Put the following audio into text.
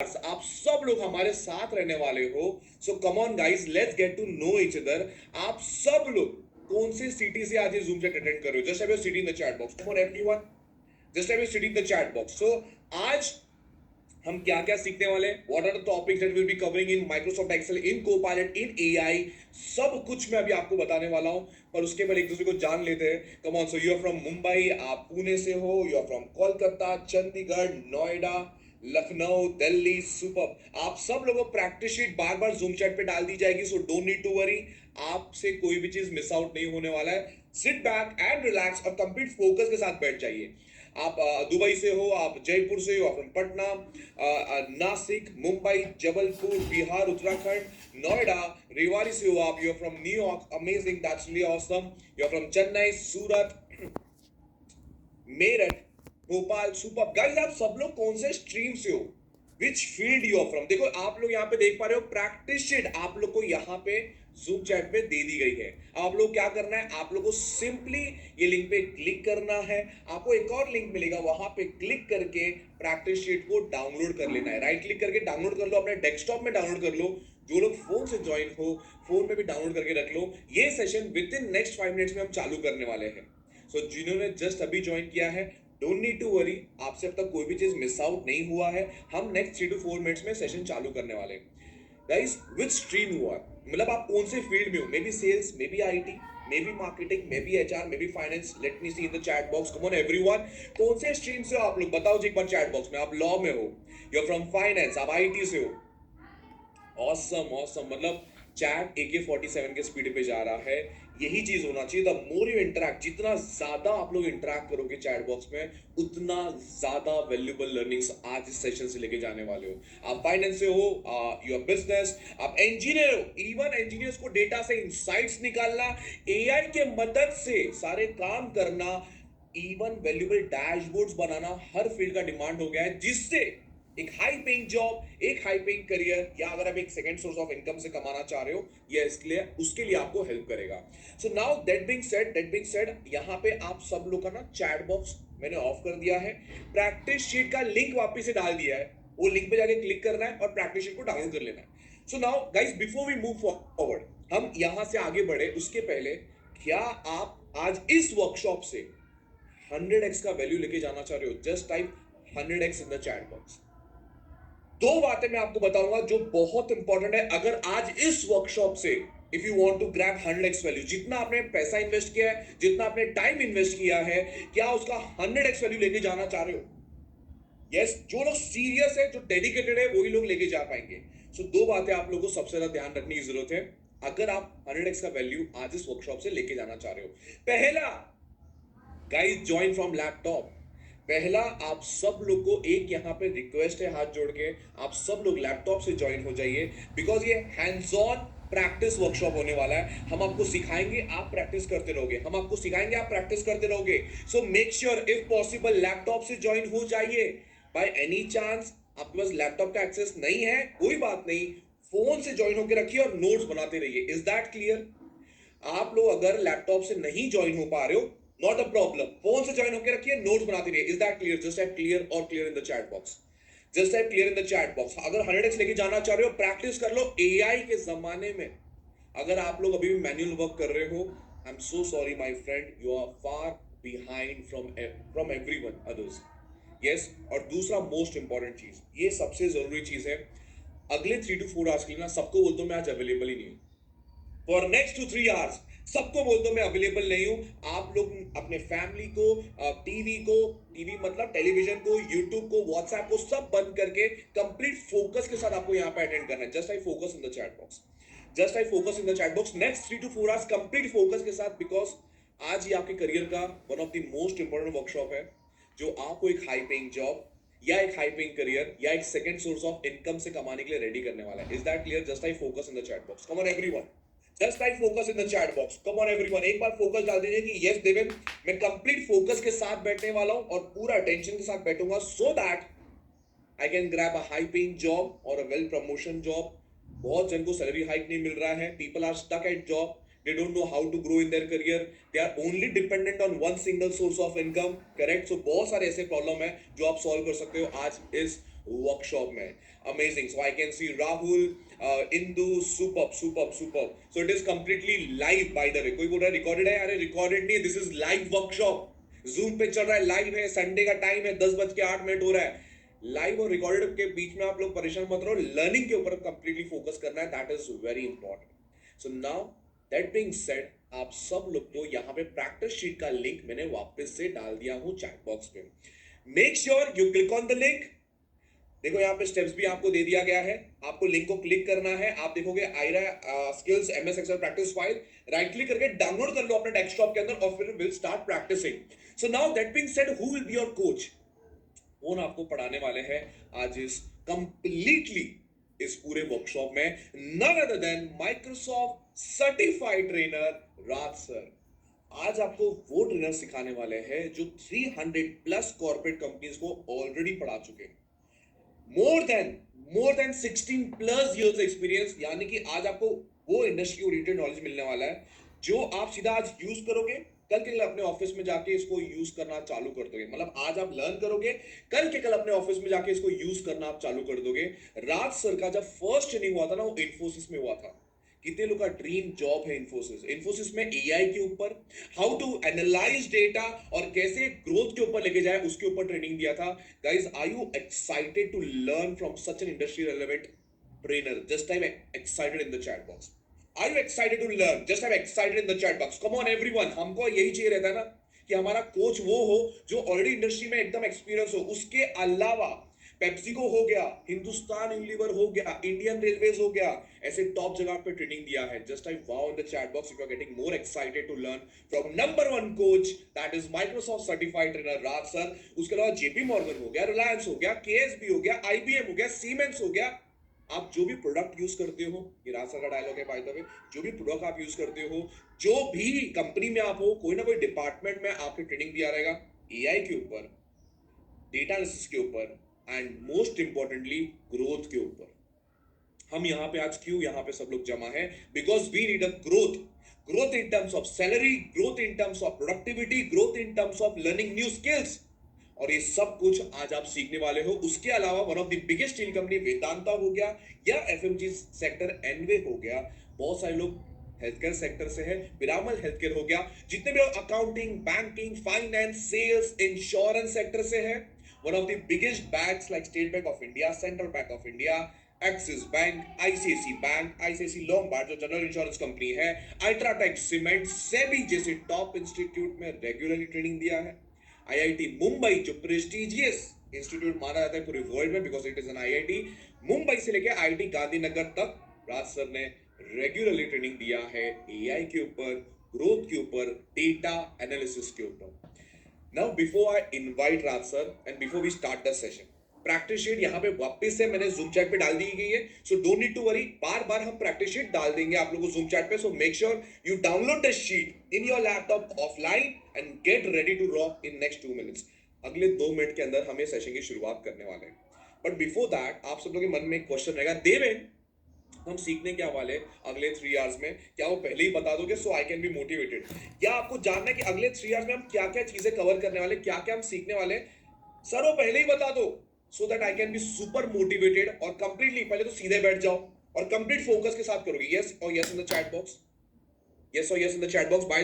आप सब लोग हमारे साथ रहने वाले हो। So come on guys, let's get to know each other. आप सब लोग कौन से सिटी से आज ये जूम चैट अटेंड कर रहे हो? Just have your city in the chat box. Come on everyone, just have your city in the chat box. So आज हम क्या क्या सीखने वाले हैं, what are the topics that will be covering in Microsoft Excel, in Copilot, in AI, सब कुछ मैं अभी आपको बताने वाला हूं। पर उसके पहले एक दूसरे को जान लेते हैं। Come on, so you are from Mumbai, आप पुणे से हो, you are from Kolkata, Chandigarh, Noida, Lucknow, Delhi, super. आप सब लोगों को प्रैक्टिस शीट बार बार जूम चैट पे डाल दी जाएगी, so don't need to worry. आपसे कोई भी चीज मिस आउट नहीं होने वाला है। सिट बैक एंड रिलैक्स और कंप्लीट फोकस के साथ बैठ जाइए। आप दुबई से हो, आप जयपुर से हो, आप फ्रॉम पटना, नासिक, मुंबई, जबलपुर, बिहार, उत्तराखंड, नोएडा, रेवाड़ी से हो आप, you are from New York, amazing, that's really awesome. You are from Chennai, Surat, Meerut, Bhopal, super. Guys, आप सब लोग कौन से स्ट्रीम से हो, which field you are from? देखो, आप लोग यहाँ पे देख पा रहे हो प्रैक्टिस शीट आप लोग को यहाँ पे जूम चैट में दे दी गई है। आप लोग क्या करना है, आप लोग को सिंपली ये लिंक पे क्लिक करना है। आपको एक और लिंक मिलेगा, वहां पे क्लिक करके प्रैक्टिस शीट को डाउनलोड कर लेना है। राइट क्लिक करके डाउनलोड कर लो, अपने डेस्कटॉप में डाउनलोड कर लो। जो लोग फोन से ज्वाइन हो, फोन में भी डाउनलोड करके रख लो। ये session with in next 5 minutes में हम चालू करने वाले हैं। सो जिन्होंने जस्ट अभी ज्वाइन किया है, डोंट नीड टू वरी, आपसे अब तक कोई भी चीज मिस आउट नहीं हुआ है। हम नेक्स्ट 3 to 4 मिनट्स में सेशन चालू करने वाले हैं। गाइस, विच स्ट्रीम हुआ, मतलब आप कौन से फील्ड में हो? Maybe sales, maybe IT, maybe marketing, maybe HR, maybe finance. Let me see in the chat box. Come on everyone, कौन से स्ट्रीम से हो आप लोग? बताओ जी एक बार चैट बॉक्स में। आप लॉ में हो, यू आर फ्रॉम फाइनेंस, आप आईटी से हो। ऑसम ऑसम, मतलब चैट AK-47 के स्पीड पे जा रहा है। यही चीज होना चाहिए। द मोर यू इंटरैक्ट, जितना ज्यादा आप लोग इंटरैक्ट करोगे चैट बॉक्स में, उतना ज्यादा वैल्यूएबल लर्निंग्स आज इस सेशन से लेके जाने वाले हो। आप फाइनेंस से हो, यू आर बिजनेस, आप इंजीनियर हो, इवन इंजीनियर्स को डेटा से इंसाइट्स निकालना, एआई के मदद से सारे काम करना, इवन वैल्यूएबल डैशबोर्ड्स बनाना, हर फील्ड का डिमांड हो गया है। जिससे एक हाई पेइंग जॉब, एक हाई पेइंग करियर, या अगर आप एक सेकंड सोर्स ऑफ इनकम से कमाना चाह रहे हो, या इसलिए उसके लिए आपको हेल्प करेगा। सो नाउ दैट बीइंग सेड, यहाँ पे आप सब लोग का ना चैट बॉक्स मैंने ऑफ कर दिया है। प्रैक्टिस शीट का लिंक वापस से डाल दिया है। वो लिंक पे जाके क्लिक करना है और प्रैक्टिस शीट को डाउनलोड कर लेना है। So now guys, before we move forward, हम यहां से आगे बढ़े उसके पहले, क्या आप आज इस वर्कशॉप से 100x का वैल्यू लेके जाना चाह रहे हो? Just type 100x in the chat box. दो बातें मैं आपको बताऊंगा जो बहुत इंपॉर्टेंट है। अगर आज इस वर्कशॉप से if you want to grab 100x value, जितना आपने पैसा इन्वेस्ट किया है, जितना आपने टाइम इन्वेस्ट किया है, क्या उसका 100x वैल्यू लेके जाना चाह रहे हो? यस, जो लोग सीरियस है, जो डेडिकेटेड है, वही लोग लेके जा पाएंगे। सो दो बातें आप लोगों को सबसे ज्यादा ध्यान रखने की जरूरत है अगर आप 100x का वैल्यू आज इस वर्कशॉप से लेके जाना चाह रहे हो। पहला, गाइस ज्वाइन फ्रॉम लैपटॉप। पहला, आप सब लोग को एक यहां पे रिक्वेस्ट है, हाथ जोड़ के आप सब लोग लैपटॉप से ज्वाइन हो जाइए। बिकॉज ये हैंड्स ऑन प्रैक्टिस वर्कशॉप होने वाला है। हम आपको सिखाएंगे, आप प्रैक्टिस करते रहोगे। हम आपको सिखाएंगे, आप प्रैक्टिस करते रहोगे। सो make sure if possible laptop से ज्वाइन हो जाइए। बाय एनी चांस आपके पास लैपटॉप का एक्सेस नहीं है, कोई बात नहीं, फोन से ज्वाइन होकर रखिए और नोट्स बनाते रहिए। Is that clear? आप लोग अगर लैपटॉप से नहीं ज्वाइन हो पा रहे हो, नॉट अ प्रॉब्लम, फोन से ज्वाइन होकर रखिए, नोट्स बनाते रहिए। Is that clear? Just type clear और clear in the chat box. Just type clear in the chat box. अगर 100x लेके जाना चाह रहे हो, प्रैक्टिस कर लो। एआई के जमाने में अगर आप लोग अभी भी मैनुअल वर्क कर रहे हो, I am so sorry my friend, you are far behind from everyone others. Yes, और दूसरा मोस्ट इंपॉर्टेंट चीज, ये सबसे जरूरी चीज है, अगले 3 to 4 आवर्स के लिए ना सबको बोलता हूं मैं आज अवेलेबल ही नहीं हूं। फॉर नेक्स्ट 2-3 आवर्स सबको बोल दो मैं अवेलेबल नहीं हूं। आप लोग अपने फैमिली को, टीवी मतलब टेलीविजन को, यूट्यूब को, व्हाट्सएप को सब बंद करके कंप्लीट फोकस के साथ आपको यहां पे अटेंड करना है। Just I focus in the chat box. Just I focus in the chat box. Next 3 to 4 hours complete focus के साथ, बिकॉज आज ही आपके करियर का one of the most important workshop है, जो आपको एक हाई पेइंग जॉब या एक हाई पेइंग करियर या एक सेकंड सोर्स ऑफ इनकम से कमाने के लिए रेडी करने वाला है। Is that clear? Just I focus in the chat box. Come on everyone, just type focus in the chat box. Come on everyone, एक बार फोकस डाल दीजिए कि यस देवेन, मैं कंप्लीट फोकस के साथ बैठने वाला हूं और पूरा अटेंशन के साथ बैठूंगा, so that I can grab a high paying job और अ वेल प्रमोशन जॉब। बहुत जन को सैलरी हाइक नहीं मिल रहा है। People are stuck at job, they don't know how to grow in their career, they are only dependent on one single source of income, correct? So बहुत सारे ऐसे प्रॉब्लम है जो आप सॉल्व कर सकते हो आज इस वर्कशॉप में. Amazing. So I can see Rahul, Indu, superb superb superb. So it is completely live by the way. कोई बोल रहा है रिकॉर्डेड है, अरे रिकॉर्डेड नहीं, this is live workshop. Zoom पे चल रहा है, लाइव है, संडे का टाइम है, 10:08 हो रहा है. लाइव और रिकॉर्डेड के बीच में आप लोग परेशान मत रहो, लर्निंग के ऊपर कंप्लीटली फोकस करना है. That is very important. So now that being said, आप सब लोग को यहाँ पे प्रैक्टिस शीट का लिंक मैंने वापस से डाल दिया हूं चैट बॉक्स पे. Make sure you click on the link. देखो यहाँ पे स्टेप्स भी आपको दे दिया गया है. आपको लिंक को क्लिक करना है. आप देखोगे आयरा skills MS Excel practice file, right click करके डाउनलोड कर लो अपने डेस्कटॉप के अंदर और फिर will start practicing. So now that being said, who will be your coach? कौन आपको पढ़ाने वाले हैं आज इस कंप्लीटली इस पूरे वर्कशॉप में? None other than Microsoft certified trainer Raj sir. आज आपको वो ट्रेनर सिखाने वाले हैं जो 300 प्लस कॉर्पोरेट कंपनीज को ऑलरेडी पढ़ा चुके हैं. More than 16 plus years experience. यानी कि आज आपको वो इंडस्ट्री ओरिएंटेड नॉलेज मिलने वाला है जो आप सीधा आज यूज करोगे, कल के कल अपने ऑफिस में जाके इसको यूज करना चालू कर दोगे. मतलब आज आप लर्न करोगे, कल के कल अपने ऑफिस में जाके इसको यूज करना आप चालू कर दोगे. राज सर का जब फर्स्ट ट्रेनिंग हुआ था ना, वो इन्फोसिस में हुआ था. कितने लोग का ड्रीम जॉब है इन्फोसिस. इन्फोसिस में एआई के ऊपर हाउ टू एनालाइज डेटा और कैसे ग्रोथ के ऊपर लेके जाए उसके ऊपर ट्रेनिंग दिया था. Guys, are you excited to learn from such an industry relevant trainer? Just time excited in the chat box. Are you excited to learn? Just have excited in the chat box. Come on everyone. हमको यही चाहिए रहता है ना कि हमारा coach वो हो जो ऑलरेडी इंडस्ट्री में एकदम एक्सपीरियंस हो. उसके अलावा पेप्सिको हो गया, हिंदुस्तान यूनिलीवर हो गया, इंडियन रेलवेज हो गया, ऐसे टॉप जगह पे ट्रेनिंग दिया है. Just type wow in the chat box if you are getting more excited to learn from number 1 coach, that is Microsoft certified trainer Raj sir. उसके अलावा जेपी मॉर्गन हो गया, रिलायंस हो गया, केएसबी हो गया, आईबीएम हो गया, सीमेंस हो गया. आप जो भी प्रोडक्ट यूज करते हो, ये राज सर का डायलॉग है बाय द वे, जो भी प्रोडक्ट आप यूज करते हो, जो भी कंपनी में आप हो, कोई ना कोई डिपार्टमेंट में आपको ट्रेनिंग दिया रहेगा एआई के ऊपर, डेटा एनालिसिस के ऊपर एंड मोस्ट इंपॉर्टेंटली ग्रोथ के ऊपर. हम यहाँ पे आज क्यों यहाँ पे सब लोग जमा है? Because we need a growth in terms of salary, growth in terms of productivity, growth in terms of learning new skills. और ये सब कुछ आज आप सीखने वाले हो. उसके अलावा one of the biggest steel company Vedanta हो गया या एफएमजी सेक्टर एनवे हो गया, बहुत सारे लोग हेल्थकेयर सेक्टर से है, पिरामल हेल्थकेयर हो गया, जितने भी लोग accounting, banking, finance, sales, insurance sector से है. One of the biggest banks like State Bank of India, Central Bank of India, Axis Bank, ICIC Lombard जो जनरल इंश्योरेंस कंपनी है, अल्ट्राटेक सीमेंट, सेबी जैसे टॉप इंस्टीट्यूट में regularly training दिया है. IIT Mumbai जो prestigious institute माना जाता है पूरे वर्ल्ड में because it is an IIT, Mumbai से लेकर आईआईटी गांधीनगर तक राज सर ने रेगुलरली ट्रेनिंग दिया है एआई के ऊपर, ग्रोथ के ऊपर, डेटा एनालिसिस के ऊपर. Now before I invite Raj sir and before we start the session, practice sheet यहाँ पे वापस से मैंने जूम चैट पे डाल दी गई है. So don't need to worry, बार बार हम प्रैक्टिस शीट डाल देंगे आप लोगों को जूम चैट पे. So make sure you download the sheet in your laptop offline and get ready to rock in next 2 minutes. अगले 2 मिनट के अंदर हम ये सेशन की शुरुआत करने वाले हैं. बट बिफोर दैट आप सब लोगों के मन में एक क्वेश्चन रहेगा, देवेन हम सीखने क्या वाले अगले 3 आवर्स में, क्या वो पहले ही बता दोगे सो आई कैन बी मोटिवेटेड? क्या आपको जानना है कि अगले 3 आवर्स में हम क्या क्या चीजें कवर करने वाले, क्या क्या हम सीखने वाले? सर वो पहले ही बता दो so that I can be super motivated और completely. पहले तो सीधे बैठ जाओ और कंप्लीट फोकस के साथ करोगे. yes or yes in the chat box, yes or yes in the chat box. By